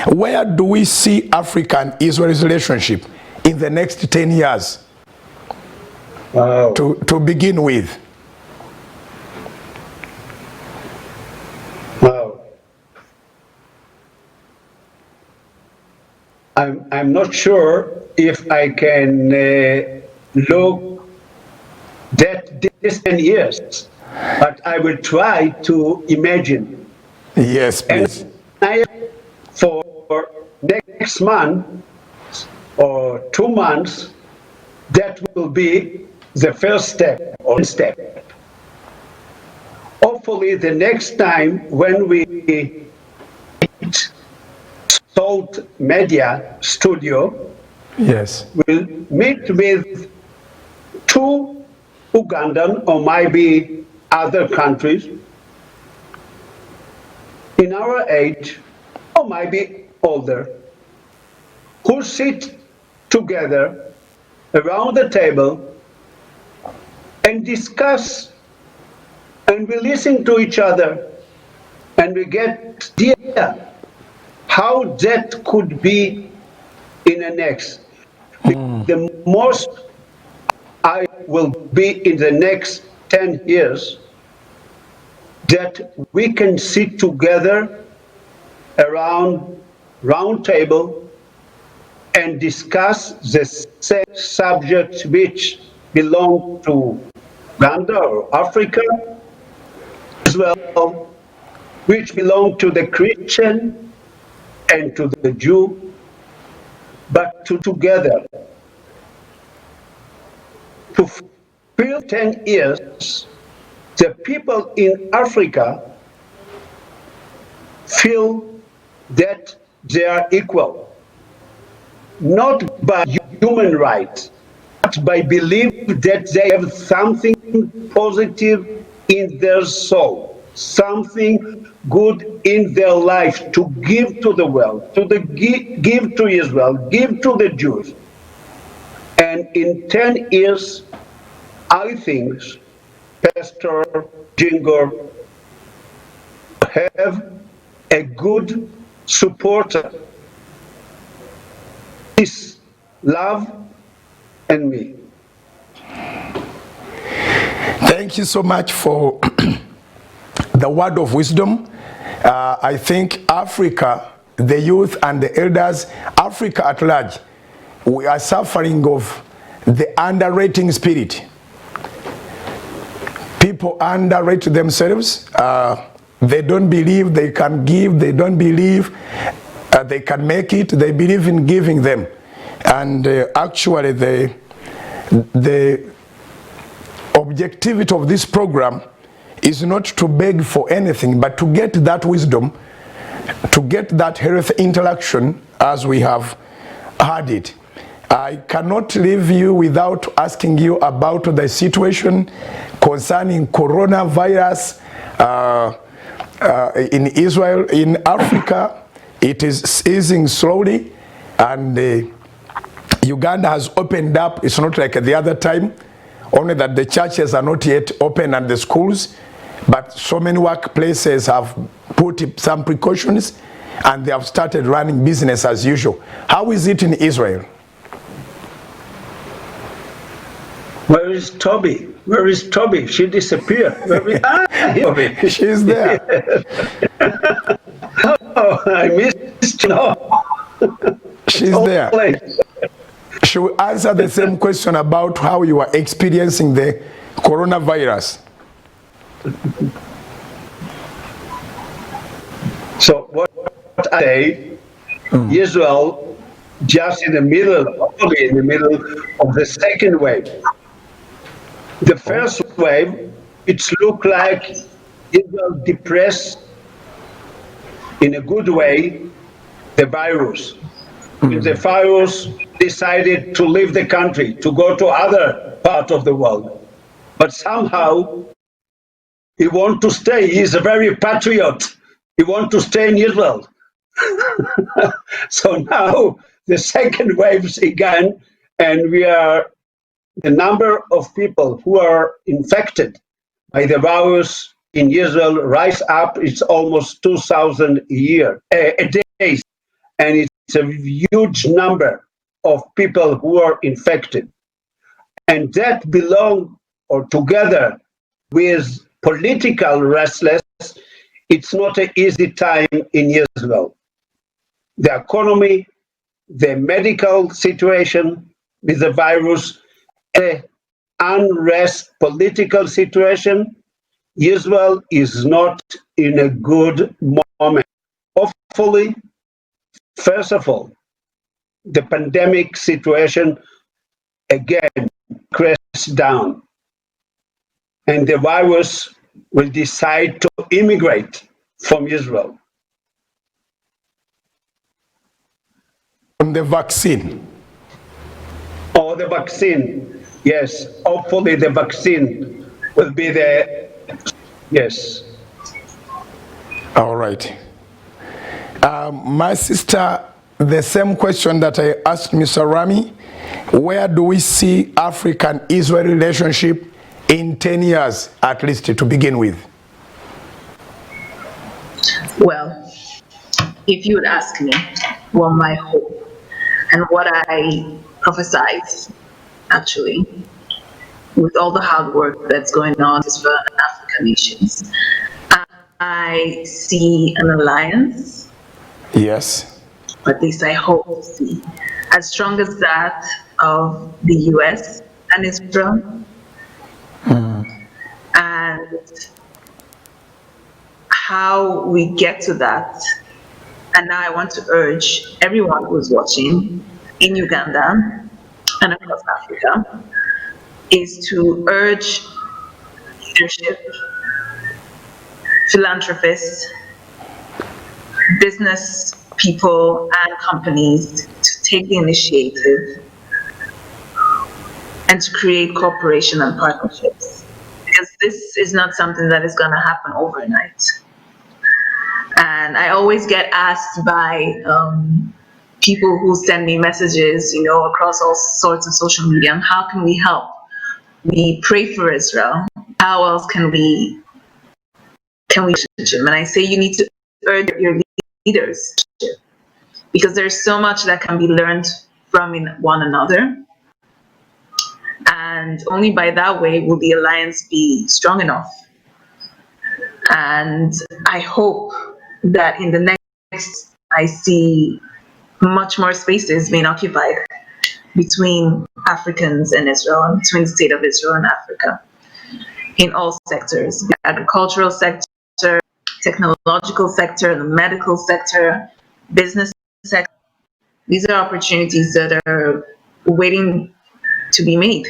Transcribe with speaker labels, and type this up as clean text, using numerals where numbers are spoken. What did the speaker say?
Speaker 1: Where do we see Africa and Israel's relationship in the next 10 years?
Speaker 2: Wow.
Speaker 1: To begin with.
Speaker 2: Wow. I'm not sure if I can look that distant years, but I will try to imagine.
Speaker 1: Yes, please.
Speaker 2: And for next month or 2 months, that will be the first step or step. Hopefully the next time when we meet Salt Media Studio,
Speaker 1: Yes.
Speaker 2: we'll meet with 2 Ugandan or maybe other countries in our age or maybe older, who sit together around the table and discuss, and we listen to each other, and we get the idea how that could be in the next. The most I will be in the next 10 years that we can sit together around round table and discuss the same subjects which belong to Uganda or Africa, as well, which belong to the Christian and to the Jew, but together to fill 10 years, the people in Africa feel that they are equal, not by human rights, but by belief that they have something positive in their soul, something good in their life to give to the world, give to Israel, give to the Jews. And in 10 years, I think Pastor Jingor have a good supporter. Peace, love, and me.
Speaker 1: Thank you so much for the word of wisdom. I think Africa, the youth and the elders, Africa at large, we are suffering of the underrating spirit. People underrate themselves. They don't believe they can give. They don't believe they can make it. They believe in giving them. And actually the objectivity of this program is not to beg for anything, but to get that wisdom, to get that healthy interaction as we have had it. I cannot leave you without asking you about the situation concerning coronavirus in Israel. In Africa, it is easing slowly, and Uganda has opened up. It's not like the other time, only that the churches are not yet open and the schools, but so many workplaces have put some precautions and they have started running business as usual. How is it in Israel?
Speaker 2: Where is Toby? Where is Toby? She disappeared. Where is Toby?
Speaker 1: She's there.
Speaker 2: Oh, I missed you. No.
Speaker 1: She's there. She will answer the same question about how you are experiencing the coronavirus.
Speaker 2: So what I say, Israel just in the middle of the second wave. The first wave, it looked like Israel depressed in a good way the virus. The virus decided to leave the country, to go to other part of the world. But somehow he wants to stay. He's a very patriot. He wants to stay in Israel. So now the second wave is again, and the number of people who are infected by the virus in Israel rise up. It's almost 2,000 a day. and it's a huge number of people who are infected. And that belong or together with political restlessness, it's not an easy time in Israel. The economy, the medical situation with the virus, the unrest political situation, Israel is not in a good moment. Hopefully, first of all, the pandemic situation again crashes down and the virus will decide to immigrate from Israel.
Speaker 1: On the vaccine.
Speaker 2: Or the vaccine, yes. Hopefully the vaccine will be there, yes.
Speaker 1: All right. My sister, the same question that I asked Mr. Rami, where do we see African-Israel relationship in 10 years, at least to begin with?
Speaker 3: Well, if you would ask me what my hope and what I prophesied, actually, with all the hard work that's going on in Israel and African nations, I see an alliance.
Speaker 1: Yes.
Speaker 3: At least I hope to see, as strong as that of the US and Israel. And how we get to that, and now I want to urge everyone who's watching in Uganda and across Africa, is to urge leadership, philanthropists, business people and companies to take the initiative and to create cooperation and partnerships. Because this is not something that is going to happen overnight. And I always get asked by people who send me messages, across all sorts of social media, and how can we help? We pray for Israel. How else can we and I say you need to urge your leaders, because there's so much that can be learned from one another. And only by that way will the alliance be strong enough. And I hope that in the next, I see much more spaces being occupied between Africans and Israel, and between the state of Israel and Africa, in all sectors, the agricultural sector, technological sector, the medical sector, business sector. These are opportunities that are waiting to be made.